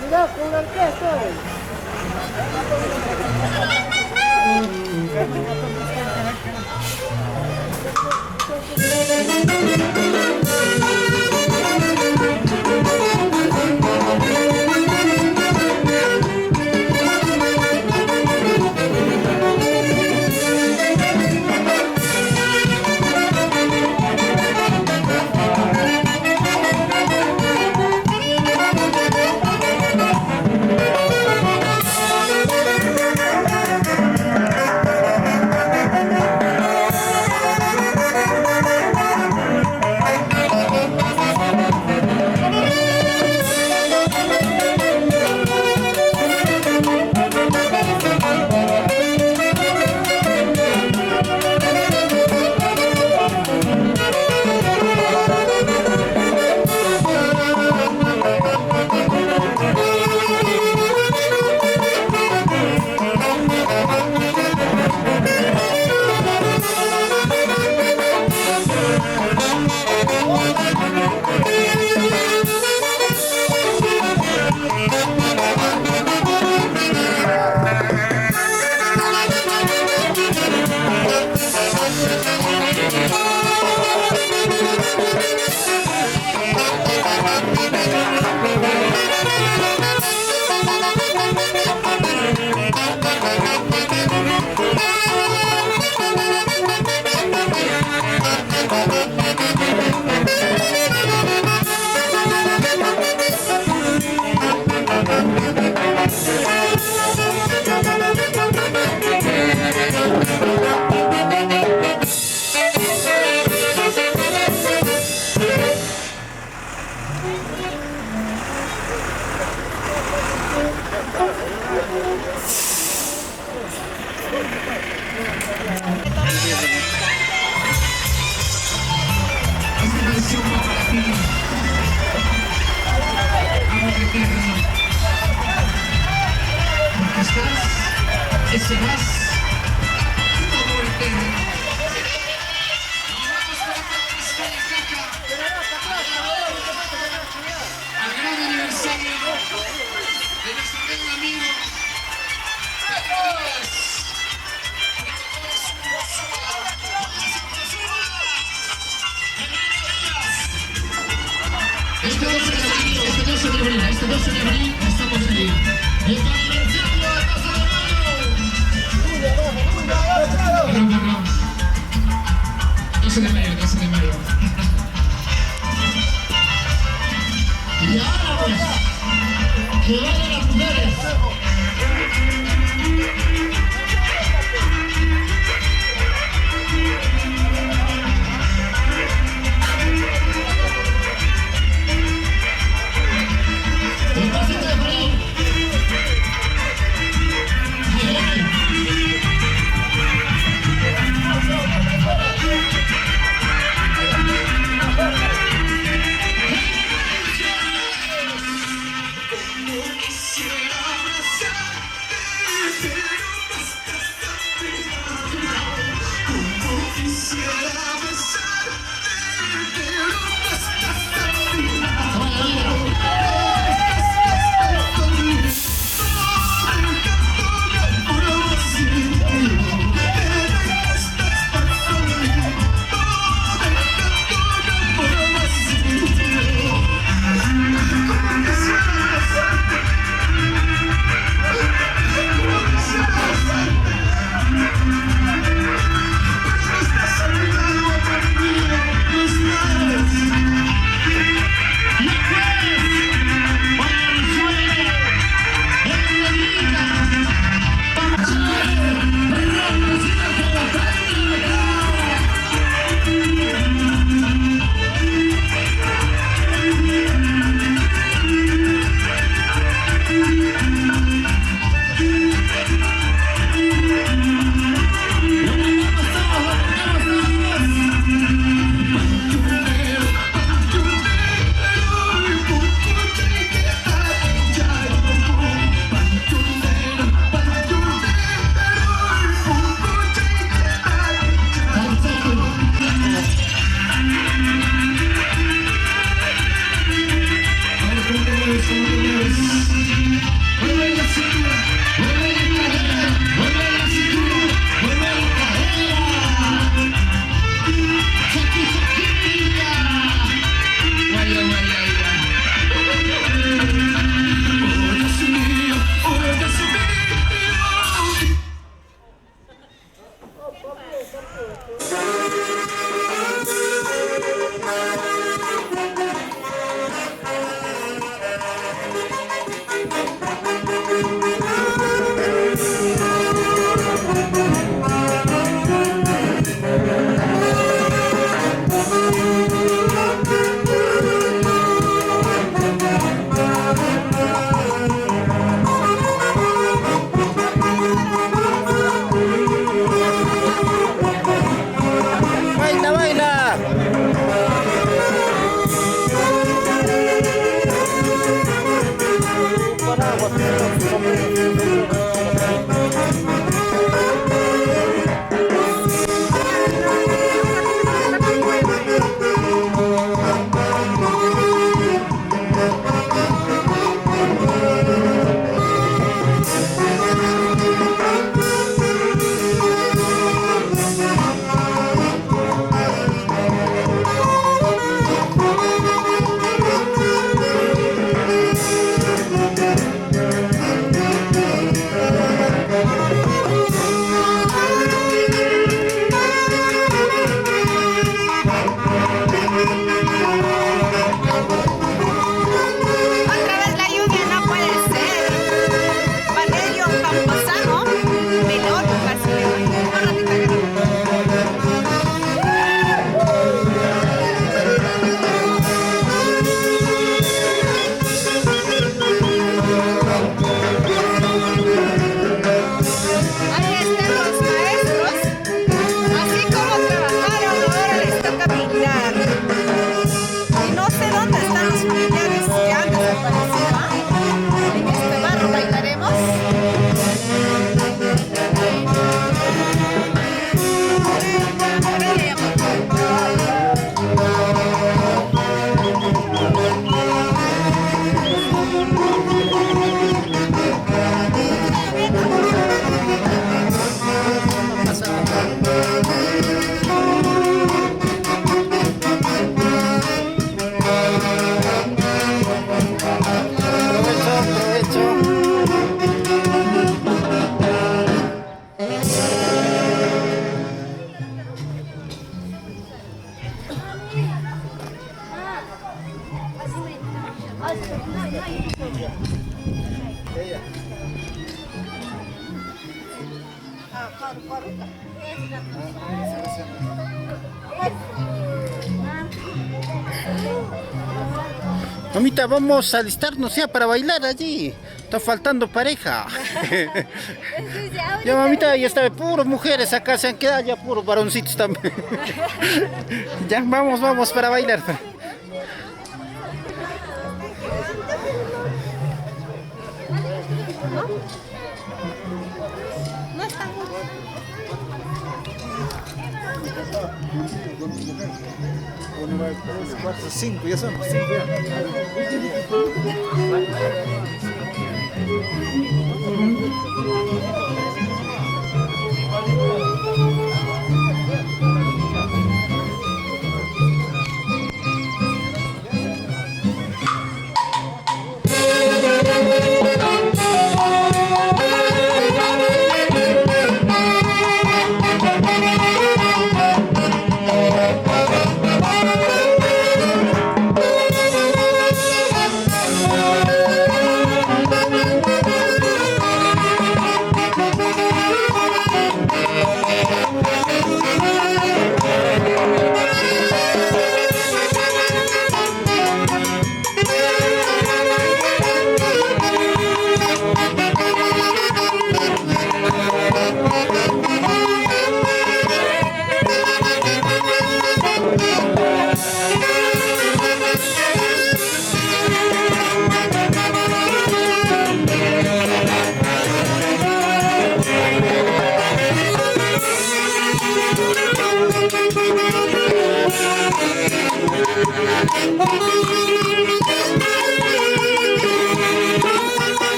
Cuidado con la orquesta. Ese más, un amor eterno. Al gran aniversario de nuestro gran amigo este 12 de abril estamos ahí. El aniversario de Casa de Mayo. 12 de mayo. Y ahora pues, que vayan las mujeres. It's Mamita, vamos a alistarnos ya para bailar allí. Está faltando pareja. Ya, mamita, ya está, puros mujeres acá se han quedado, ya puros varoncitos también. Ya, vamos para bailar. No está mucho. 1, 2, 3, 4, 5, ya son 5 ya.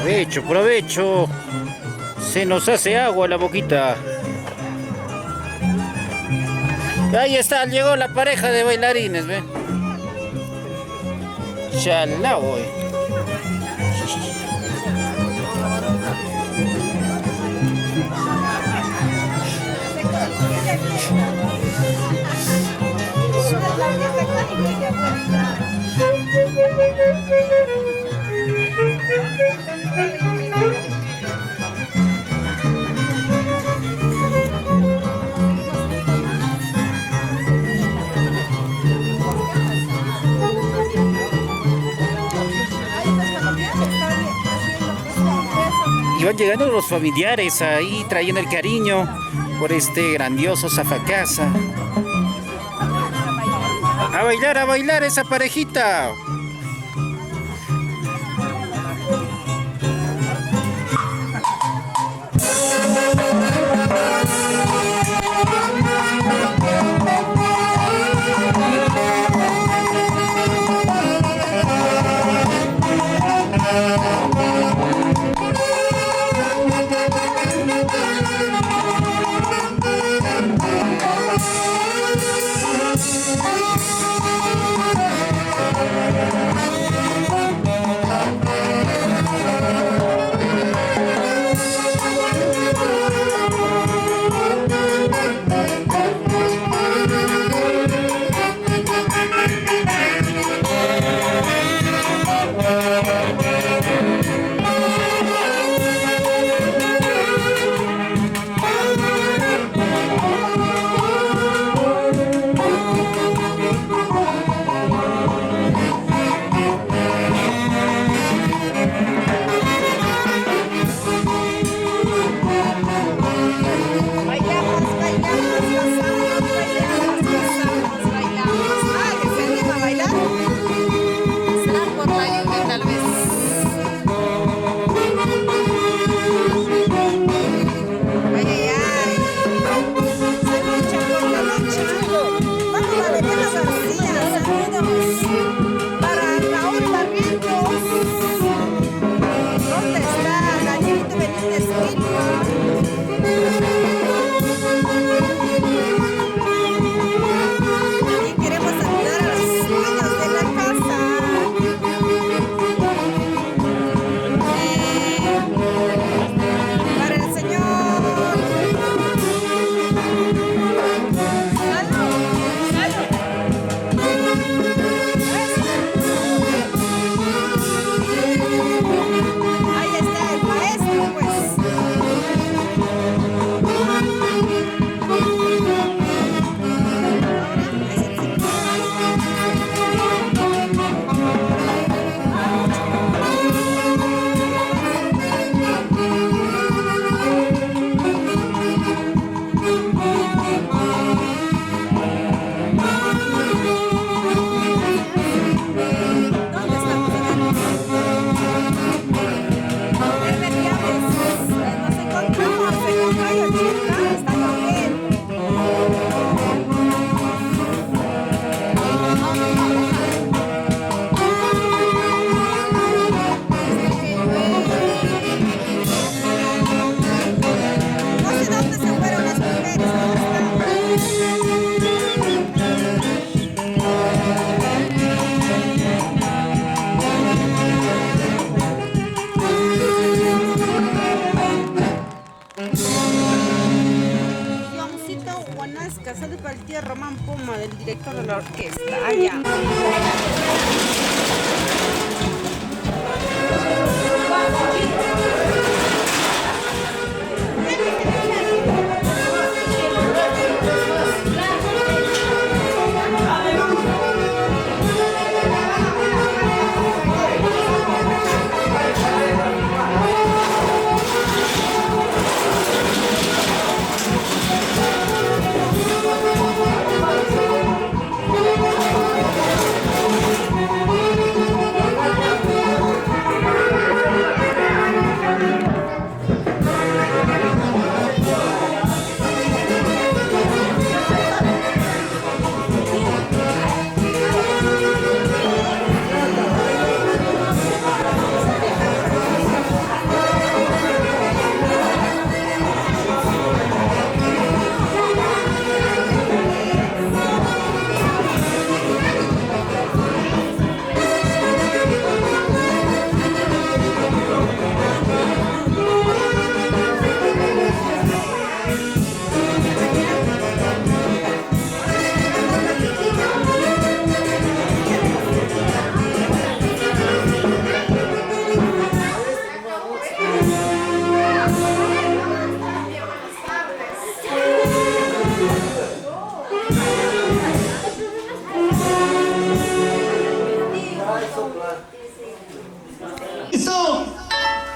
Provecho, provecho. Se nos hace agua la boquita. Ahí está, llegó la pareja de bailarines, ¿ve? Chalá, voy. Y van llegando los familiares ahí trayendo el cariño por este grandioso Zafacasa. A bailar esa parejita. como del director de la orquesta. Allá.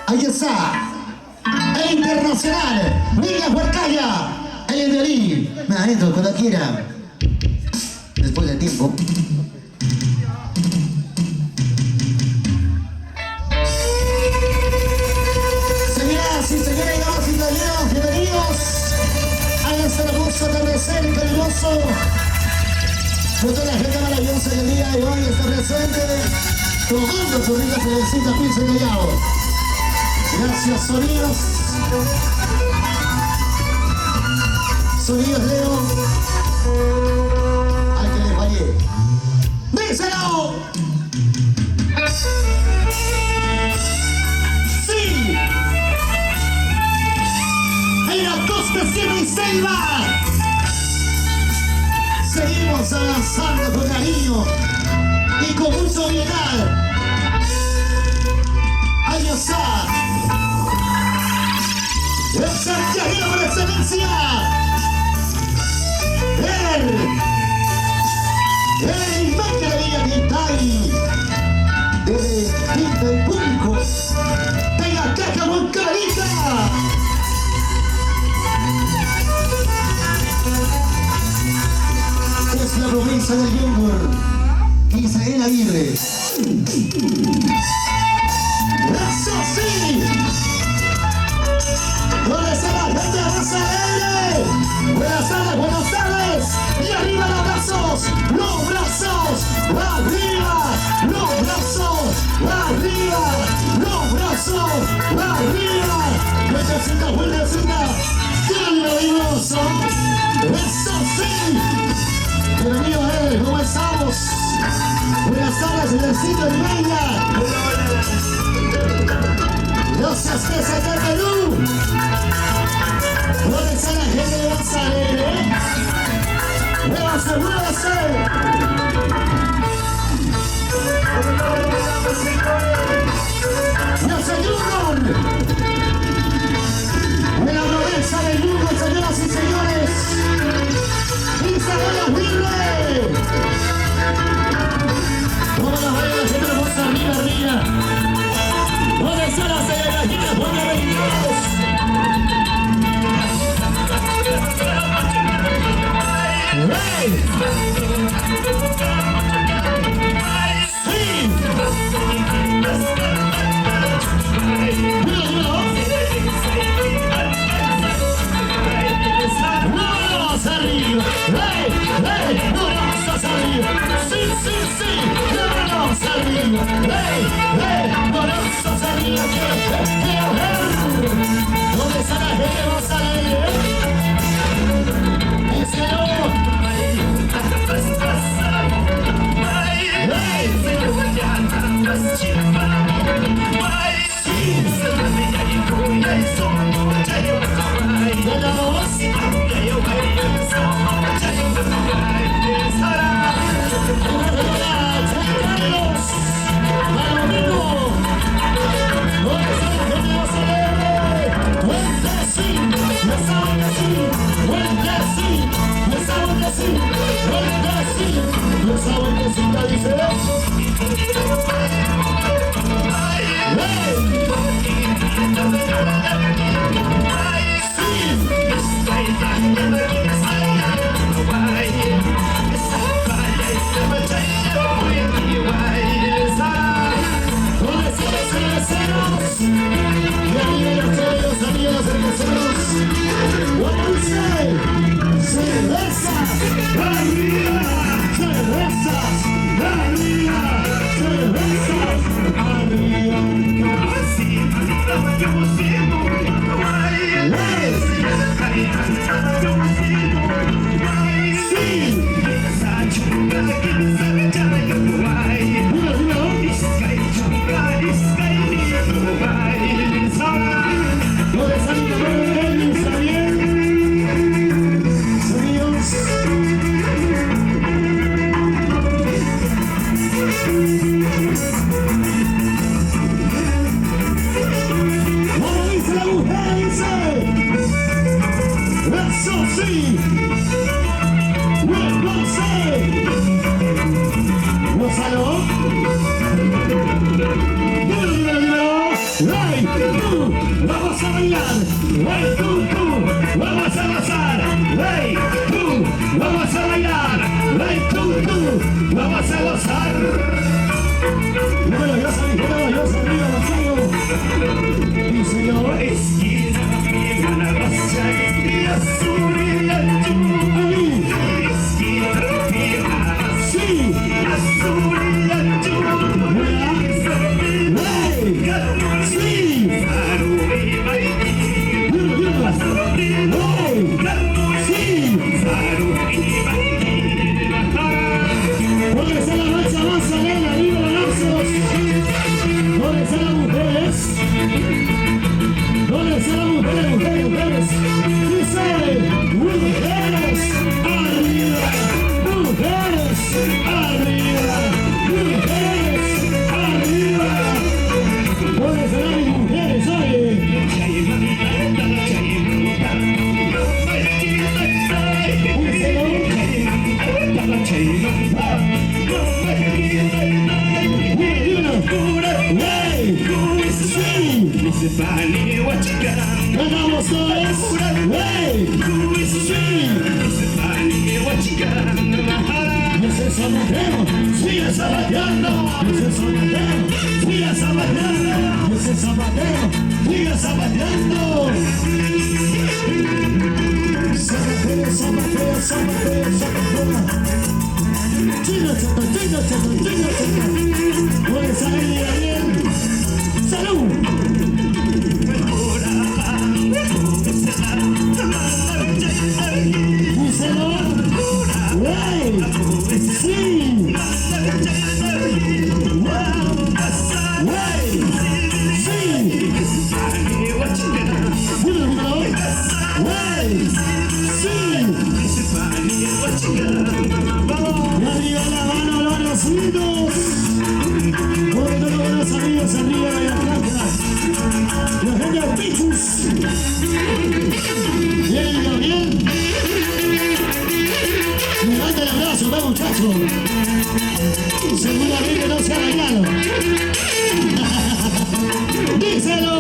Ahí está, el internacional, Miguel Huarcaya, el violín. Me adentro cuando quiera, después del tiempo. Señoras y señores, damas y caballeros, bienvenidos a este hermoso atardecer caluroso. Por toda la gente maravillosa del día de hoy está presente, tomando sus ricas cervecitas, piensen callados. Gracias, sonidos. Sonidos, Leo. Ay, que le fallé. ¡Díselo! ¡Sí! En la costa, cielo y selva. Seguimos avanzando con cariño y con mucha humildad. ¡Ahí está! ¡El santiaguero por excelencia! ¡El imagen de Villa Quintay! ¡Desde Quinta y Público! ¡De la caja Moncarita! Es la promesa del Junior Isael Aguirre. ¡Eso sí! ¿Dónde está la gente de Raza Alegre? Buenas tardes, y arriba los brazos, arriba, los brazos, arriba, los brazos, arriba, vueltecita, bienvenidos, eso sí, bienvenido a él, ¿cómo estamos? Buenas tardes, Lecito y Meña. Los aztecas de Perú. ¿Dónde está la gente de Raza Alegre? ¡Muévase! ¡Yo soy Junior! De la promesa del mundo, señoras y señores, Isael Aguirre. ¿Cómo nos va a ir la gente hermosa? Arriba. ¿Dónde están las celebraciones? ¡Bienvenidos! ¡Hey! ¡Sí! ¡Vamos arriba! ¡Hey! ¡Vamos arriba! ¡Sí! ¡Vamos arriba! ¡Hey! ¡Vamos arriba! ¡Quiero ver! ¿Dónde está la gente? ¡Vamos arriba! ¡Díselo! ¡Vamos! Vamos a bailar, hey, tú, vamos a gozar, hey, tú, vamos a bailar, hey, tú, vamos a gozar. Bueno, yo salí, Gonzalo. Y señor, esquina, mi gana, rosa, y azul, y azul. Esquina, mi gana, sí, azul, y azul. Hey, sí. ¿Dónde está la marcha más alegre? ¡Arriba balazos! ¿Dónde están las mujeres? ¿Dónde están las mujeres? Dice, mujeres, arriba, mujeres, arriba, mujeres, arriba. ¿Dónde están las mujeres? Oye. Ganamos todos. Ese sabateo, sigue sabateando. Ese sabateo, sigue sabateando. Ese sabateo, sigue sabateando. Sabateo. Chica. Puedes salir bien. ¡Salud! Díselo. ¡Wey! ¡Sí! ¡Wey! ¡Sí! ¡Dímelo! ¡Wey! ¡Sí! Y arriba la mano, los vecinos. Por todos los amigos arriba de la plaza. La gente de Pichus. Bien. Levanta el abrazo, va muchacho. Seguramente no se ha bailado. ¡Díselo!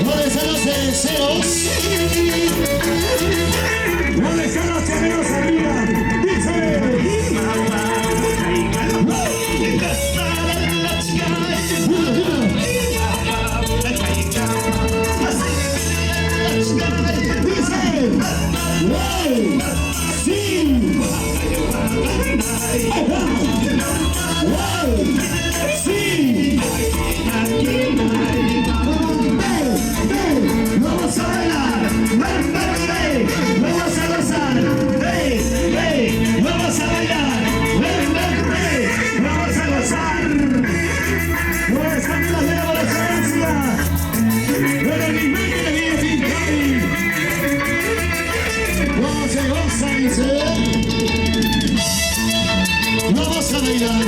¿Dónde están los deseos? ¿Dónde están los deseos arriba? Dice. Vamos a bailar, vamos a gozar, bailar.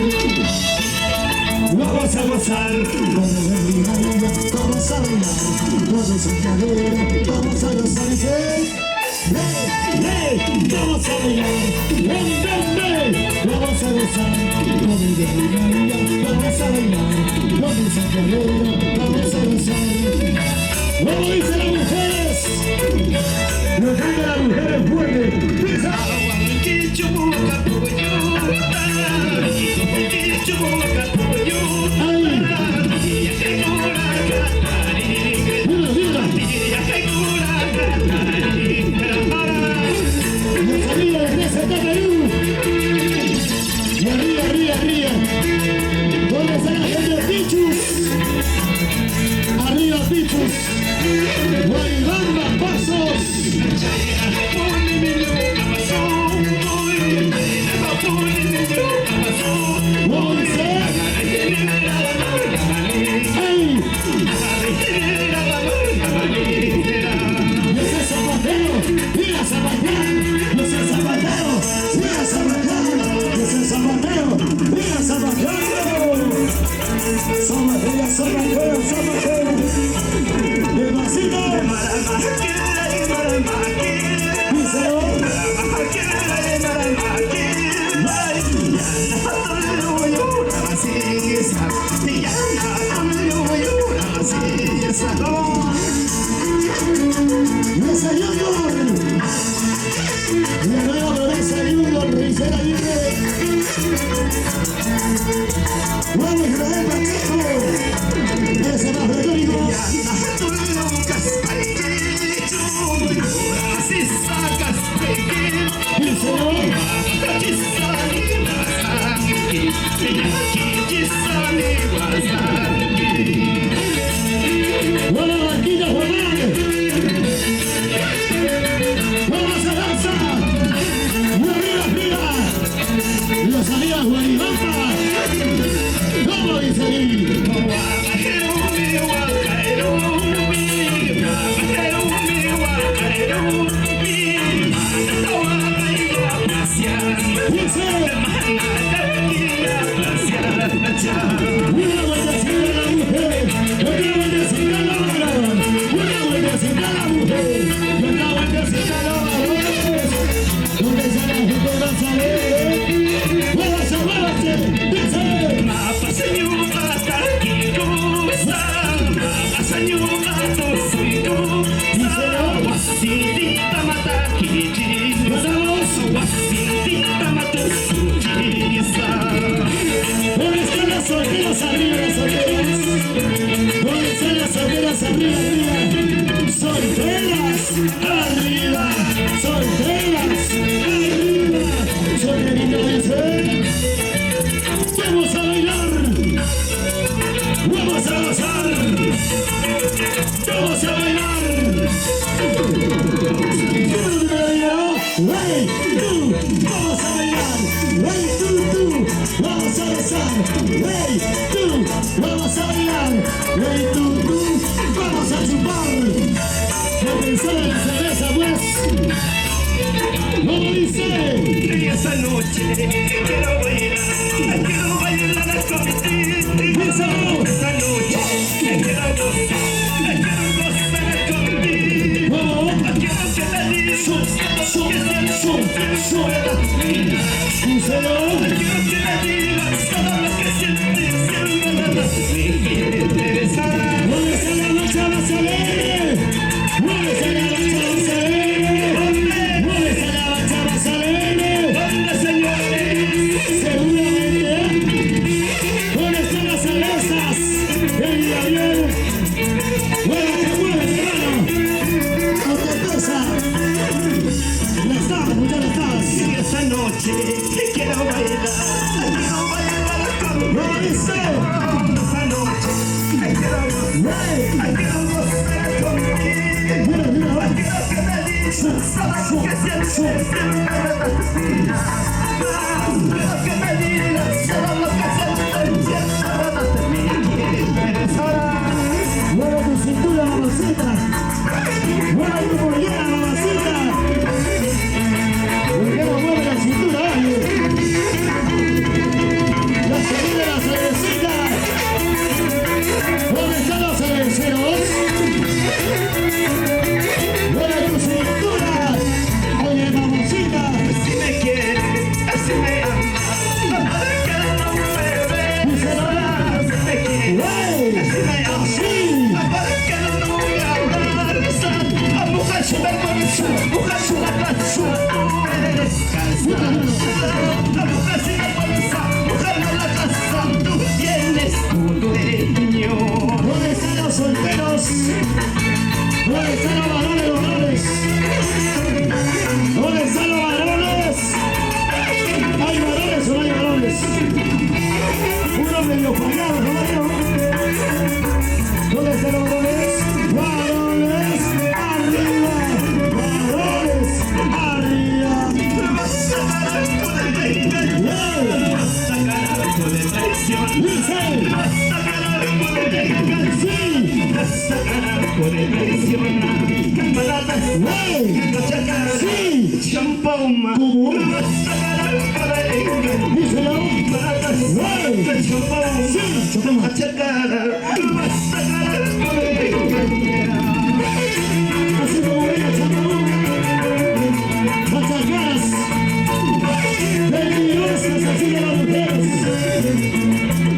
Vamos a gozar. Vamos a bailar. Vamos a cadera. Vamos a gozar. Vamos a bailar. Vamos a gozar. Vamos a bailar. Vamos a cadera. Vamos a gozar. Vamos, dicen las mujeres. Lo cantan las mujeres fuerte. Los amigos de Resetá Perú. Y arriba, arriba, arriba. ¿Dónde está la gente de Pichus? Arriba, Pichus. Guaybamba, Pasos.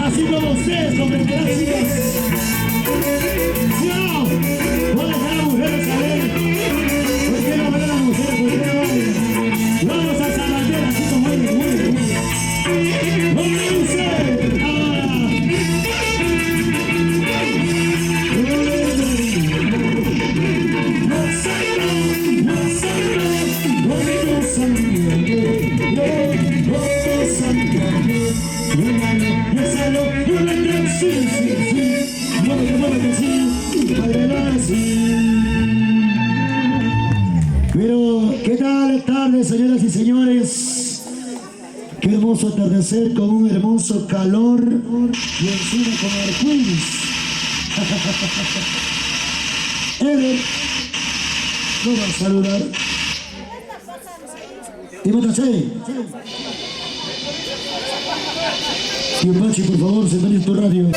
Así como ustedes comprenderán, chicas. ¿Sí o no? Vamos a dejar a las mujeres saber. ¿Por qué no ven a las mujeres? ¿Por qué no ven? Vamos a sabatear así como ellos. Muy bien. ¡Vamos! Pero, ¿qué tal tardes, señoras y señores? Qué hermoso atardecer con un hermoso calor y encima con arcoíris. Eder, no va a saludar. Timotacé. Tío Pachi, por favor, se en tu radio.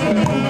Hey,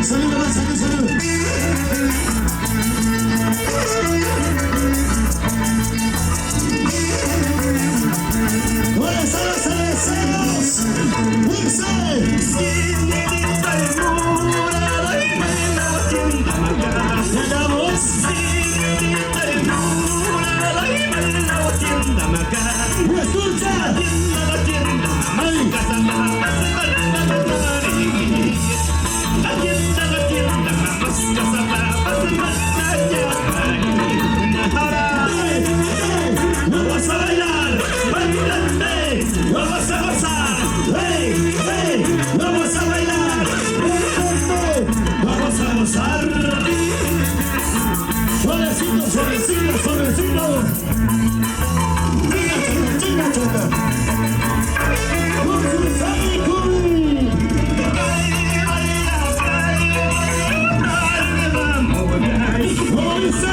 Saludos, saludos, saludos. Buenas tardes, deseos. Dice. Ganamos. Escucha. Ay. Vamos a bailar, bailante, vamos a gozar, hey, hey, vamos a bailar, vamos a gozar. Suavecito, suavecito, suavecito. China, chota. Con su sádico. ¿Cómo dice?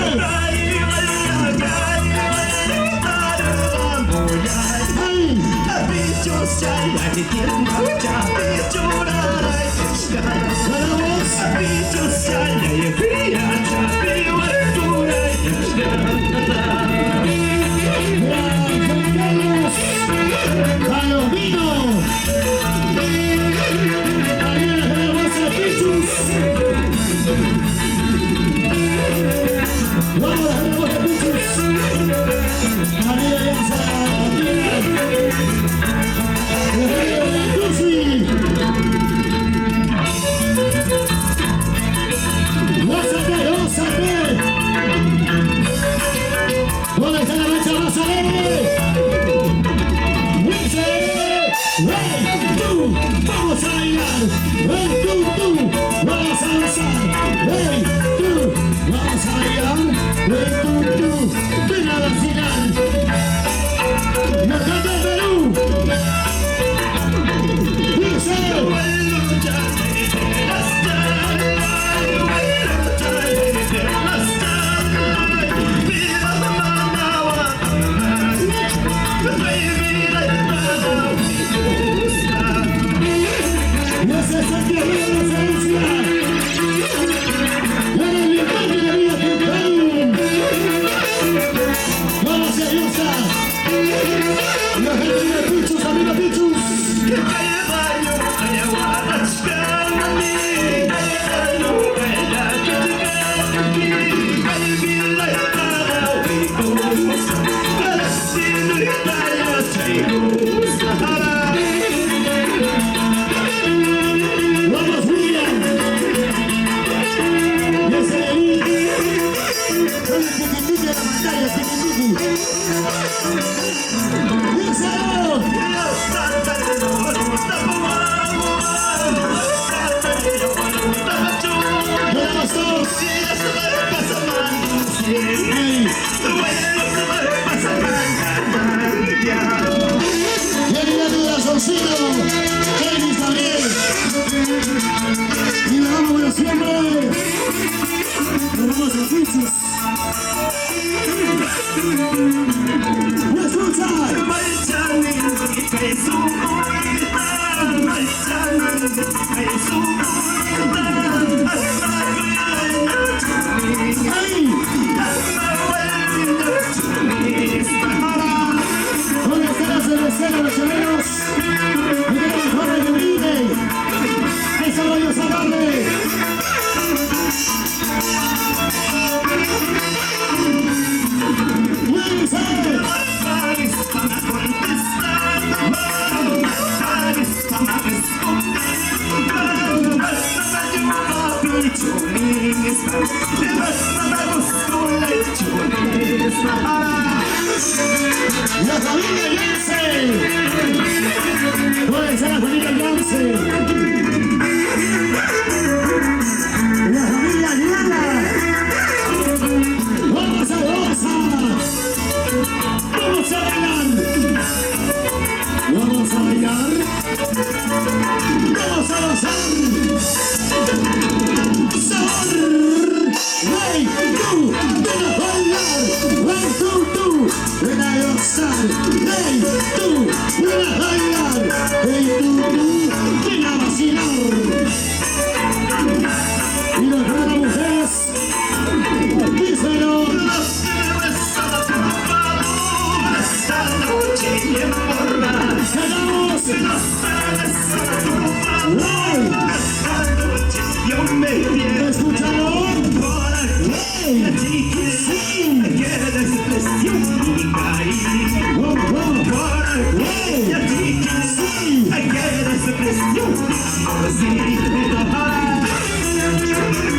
¿Dónde está la mancha más alegre? Dice, ven tú, vamos a bailar, ven tú, vamos a gozar, ven tú, vamos a bailar, ven tú, ven a vacilar. ¡La canta de Perú! Dice, no se siente bien la felicidad. La libertad de la vida que traen.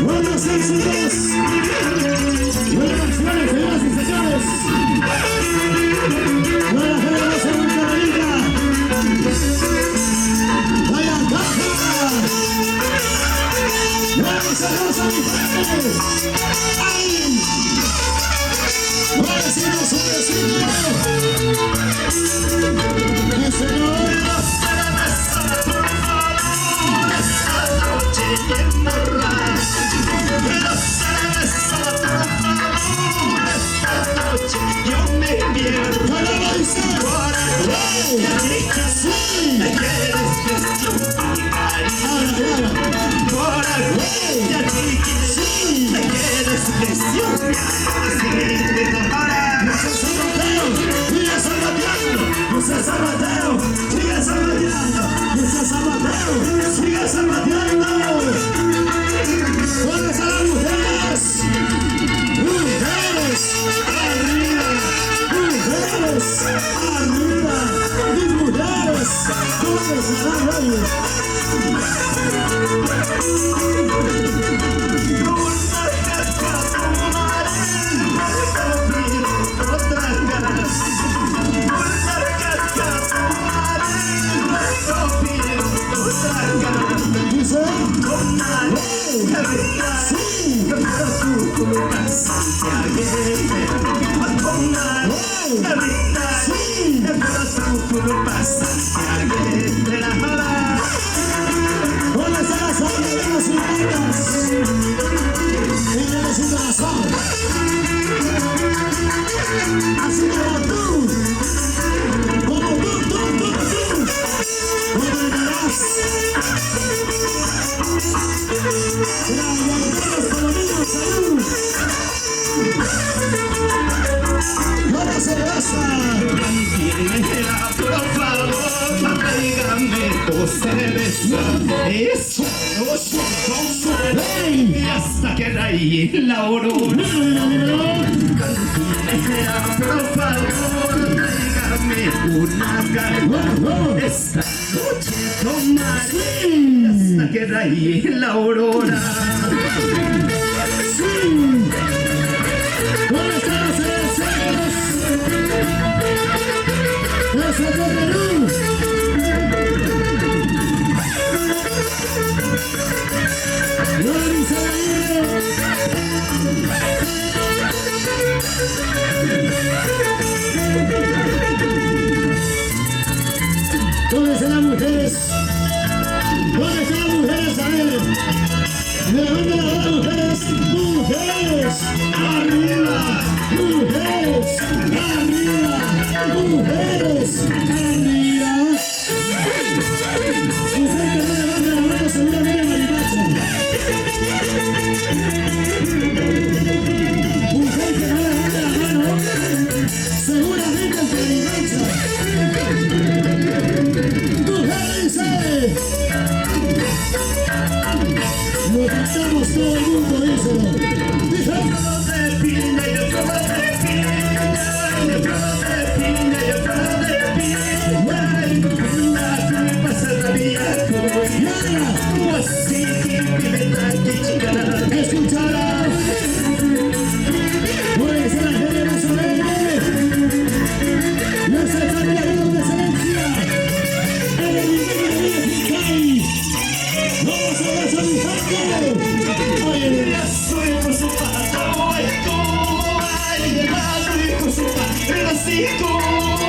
Buenos éxitos, buenas acciones, señoras y señores. Buenas noches, Santa María. Vaya caja. Buenas noches a mi gente. ¡Ay! Buenas noches, un besito. El Señor. Yo me pierdo ¡Para bailar! ¡Sí! Eso, hasta que raye la aurora. Por favor, tráigame una gana. Esta noche tomaré hasta que raye la aurora. ¿Dónde están las mujeres? ¿Dónde están las mujeres? A ver, levanta la mano, mujeres. Mujeres, arriba. Mujeres, arriba. Mujeres, arriba. Mujer que no levanta la mano, seguramente marimacho. Mujer que no levanta la mano, seguramente el marimacho. Lo cantamos todo el mundo, dice. Escuchará. Puede ser la gente más alegre. No se cambia de excelencia. El enemigo de Ficay. Vamos a ver a mi gente. Oye, Soy por su pato, ay, de madre por su pedacito,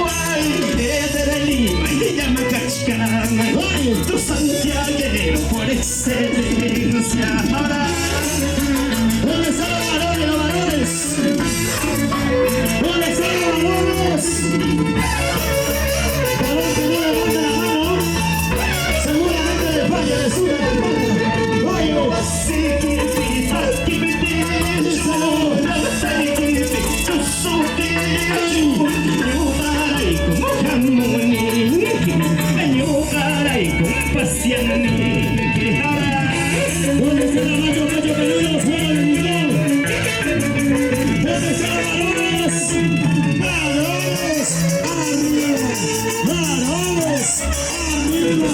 ay, de Lima y llama cachcana, tu santiaguero. excelencia. Ahora, ¿dónde están los varones, los varones? ¿Dónde están los varones? Varón que no levanta la mano, seguramente de España, de sur, de España. Oye, ¿dónde está la macho peludo? ¡Fuera del millón! ¿Dónde están los varones? ¡Varones! ¡Arriba! ¡Varones! ¡Arriba!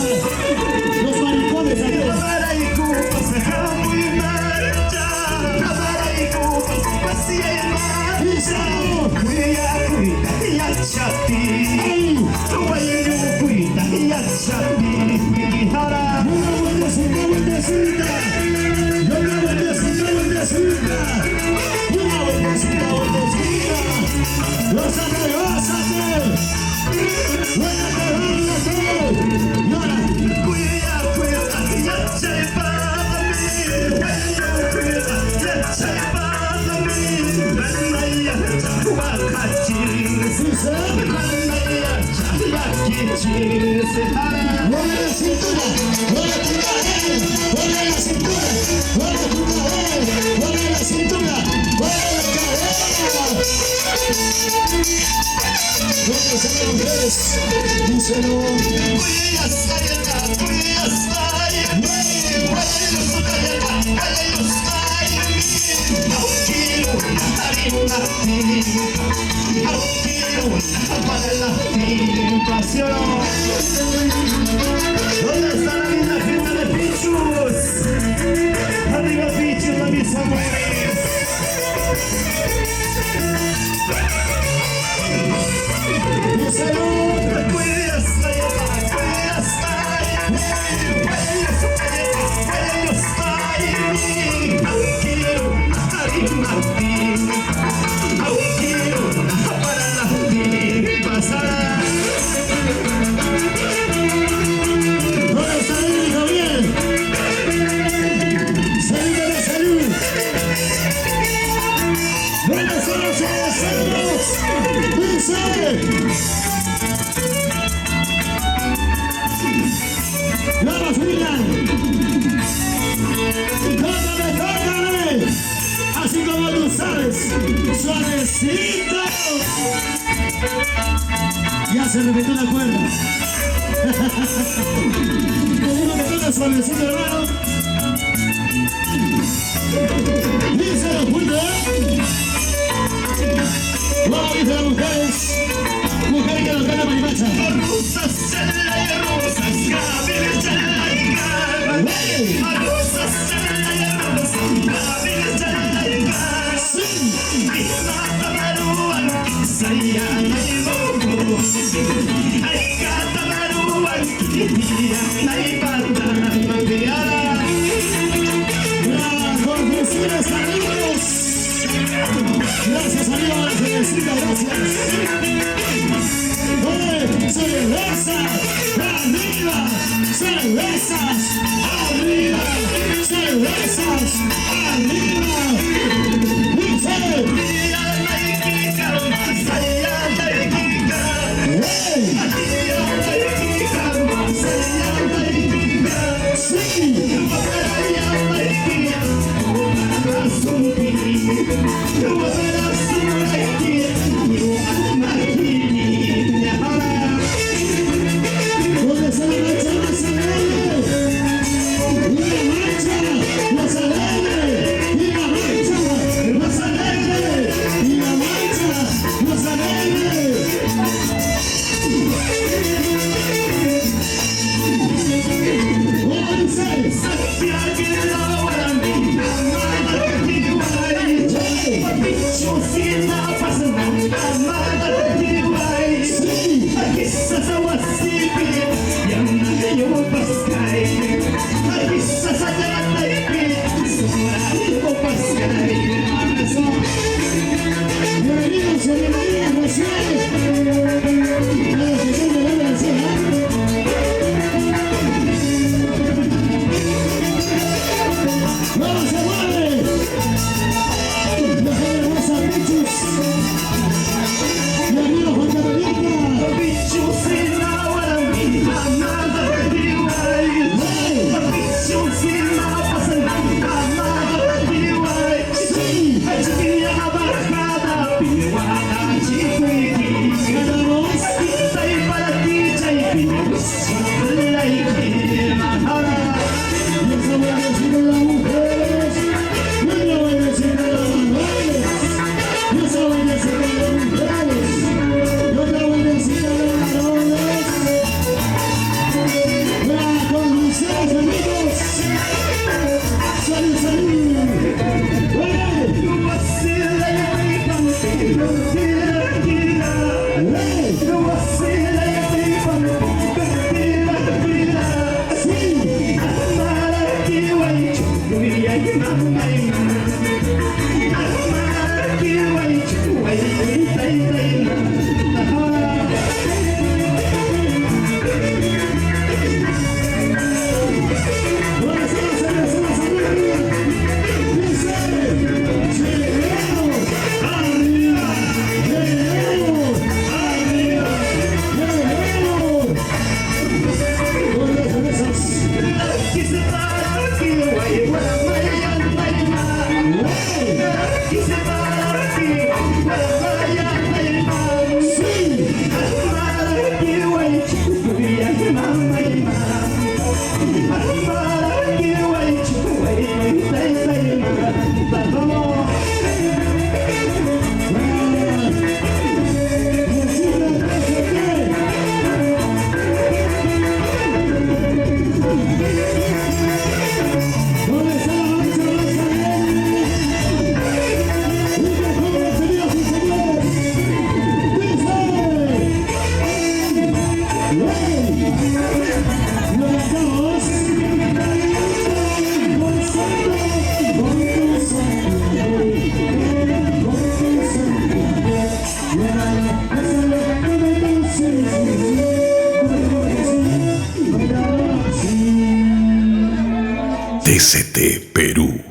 Los maricones arriba. Una vueltecita, vueltecita. Una vueltecita, vueltecita. Una vueltecita, vueltecita. Gózate, gózate. Vuélvete, vuélvete. Y ahora. Mueve la cintura, mueve tu cadera, mueve la cintura, mueve tu cadera, mueve la cintura, mueve la cadera. ¿Dónde están las mujeres? Díselo. ¿Dónde está la linda gente de Pichus? Arriba Pichus, la mis amores. Díselo. ¿Dónde está el hijo bien? Salud de la salud. ¿Dónde están los cerdos? Dice. Vamos, William. Tócame, tócame. Así como tú sabes. Suavecito. Ya se repitió la cuerda. Te digo que toca suavecito, hermano. Díselo, punto. Vamos, dice las mujeres. Mujeres que nos ganan marimacha. Confesiones, amigos. Gracias, amigos. Gracias. Cerveza, arriba. Cervezas, arriba. Cervezas, arriba. Dice. ¿Dónde está la marcha más alegre? ¡Y la marcha más alegre! ¡Y la marcha! TCT Perú.